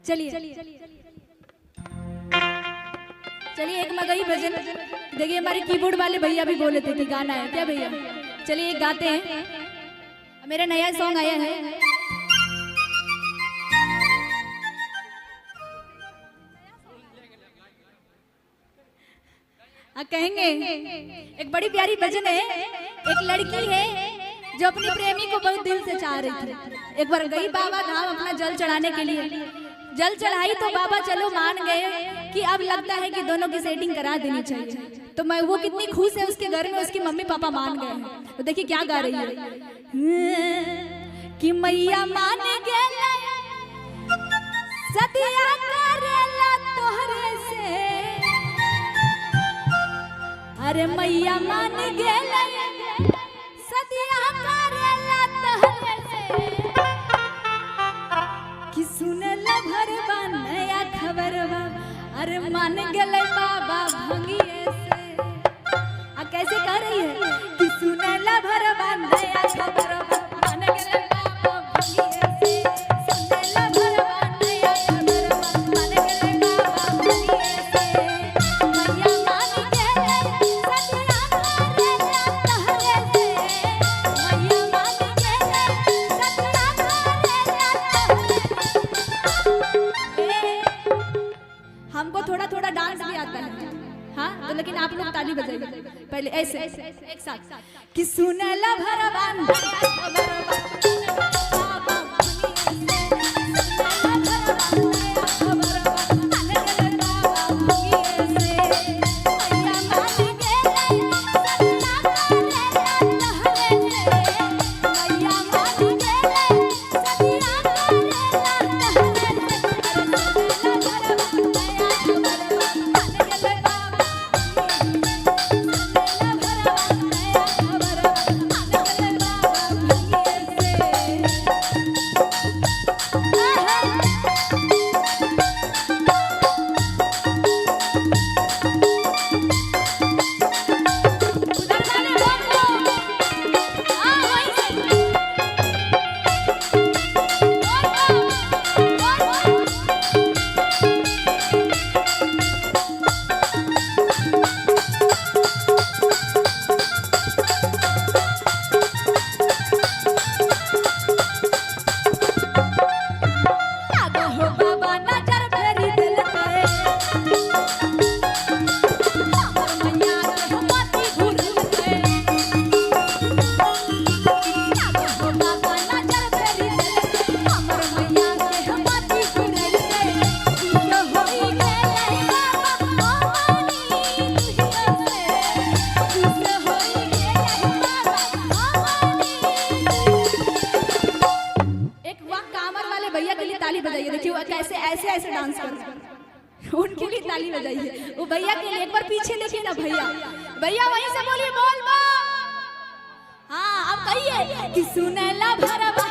चलिए चलिए एक मगही भजन। देखिए हमारे कीबोर्ड वाले भैया भी बोले थे कि गाना है क्या भैया। चलिए एक गाते हैं, मेरा नया सॉन्ग आया है। कहेंगे एक बड़ी प्यारी भजन है। एक लड़की है जो अपनी प्रेमी को बहुत दिल से चाह रही थी। एक बार गई बाबा धाम अपना जल चढ़ाने के लिए, जल चढ़ाई तो बाबा चलो मान गए कि अब लगता है कि दोनों की सेटिंग करा देनी चाहिए। तो मैं वो कितनी खुश है, उसके घर में उसकी मम्मी पापा मान गए। तो देखिए क्या गा रही है कि मैया मान गए सदिया करेला तोहरे से, अरे मैया मान गए सदिया करेला तोहरे से, कि सुनला भरवा नया खबरवा, अरे मान गए बाबा भंगिए से। कैसे कह रही है कि सुनला भरवा नया खबरवा, मान गए बाबा भंगिए से, सुनला भरवा नया खबरवा, मान गए बाबा भंगिए से। मैया मान गए सदिया करेला तोहरे से, मैया मान गए सदिया करेला तोहरे से। हमको थोड़ा थोड़ा डांस भी आता है, हाँ तो लेकिन आप लोग ताली बजाइए पहले ऐसे एक साथ कि सुनला भरवा ऐसे ऐसे डांस कर, उनके लिए ताली बजाइए। वो भैया के लिए एक बार पीछे देखिए ना भैया, भैया वहीं से बोलिए बोल बा। हाँ अब कहिए कि सुनला भरवा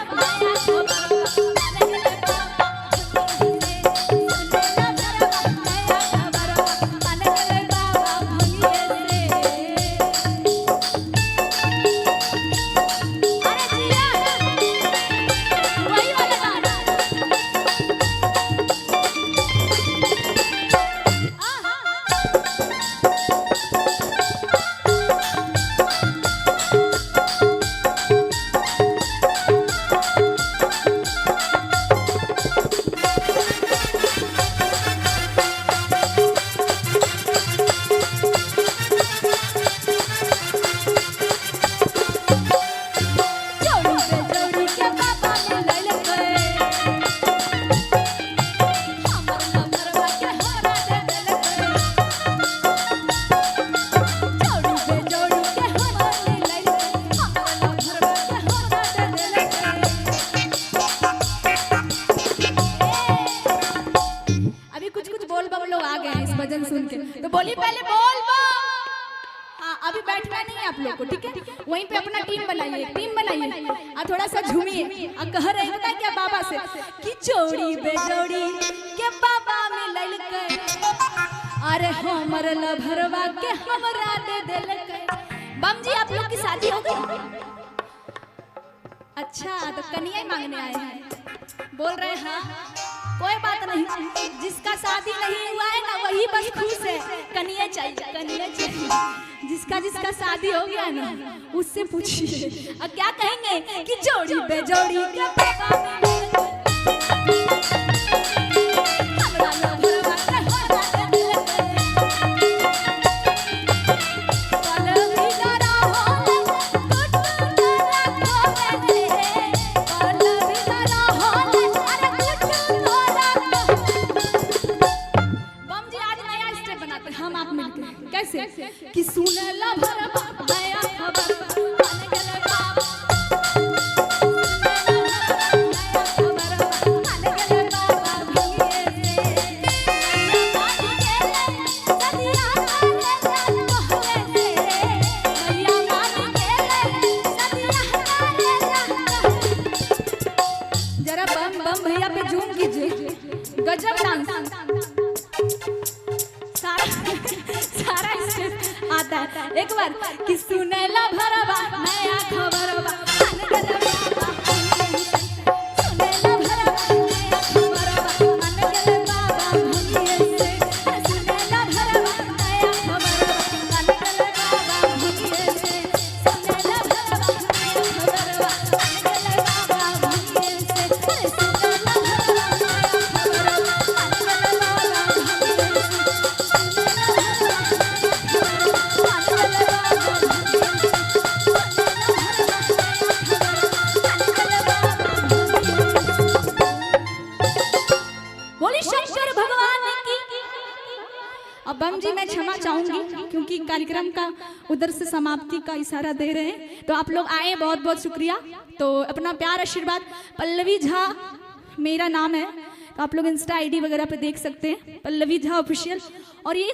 नया भजन सुन के। तो बोलिए पहले बोल बा। हाँ अभी बैठना नहीं है आप लोग को, ठीक है? वहीं पे अपना टीम बनाइए, टीम बनाइए और थोड़ा सा झूमिए और कह रहे हैं क्या बाबा से कि जोड़ी बेजोड़ी के बाबा मिलल के, अरे हमर लभरवा के हमरा दे देल के। बम जी आप लोग की शादी हो गई? अच्छा तो कन्या ही मांगने आए हैं, बोल रहे हैं हाँ। कोई बात नहीं, जिसका शादी नहीं हुआ है ना वही बस खुश है। कन्या चाहिए, कन्या चाहिए। जिसका शादी हो गया ना उससे पूछिए। और क्या कहेंगे कि जोड़ी बेजोड़ी के पापा कि सुनेला भरवा नया खबर बन गेले बाबा, बन गेले बाबा भंगिए से सदिया कहले मैया मान गेले सदिया कहले। जरा बम बम भैया पे झूम कीजिए, गजब डांस आता है। एक बार कि सुनेला भरवा नया खबरवा बन गेले बाबा, सुनेला भरवा नया खबरवा बन गेले बाबा भंगिए से, सुनेला भरवा नया खबरवा बन गेले बाबा भंगिए से, सुनेला भरवा नया खबरवा बन गेले बाबा भंगिए से, सुनेला भरवा नया खबरवा बन गेले बाबा भंगिए अब बम जी मैं क्षमा चाहूंगी क्योंकि कार्यक्रम का उधर से समाप्ति का इशारा दे रहे हैं, तो आप लोग आए, बहुत बहुत शुक्रिया। तो अपना प्यार आशीर्वाद, पल्लवी झा मेरा नाम है, तो आप लोग इंस्टा आईडी वगैरह पे देख सकते हैं, पल्लवी झा ऑफिशियल। और ये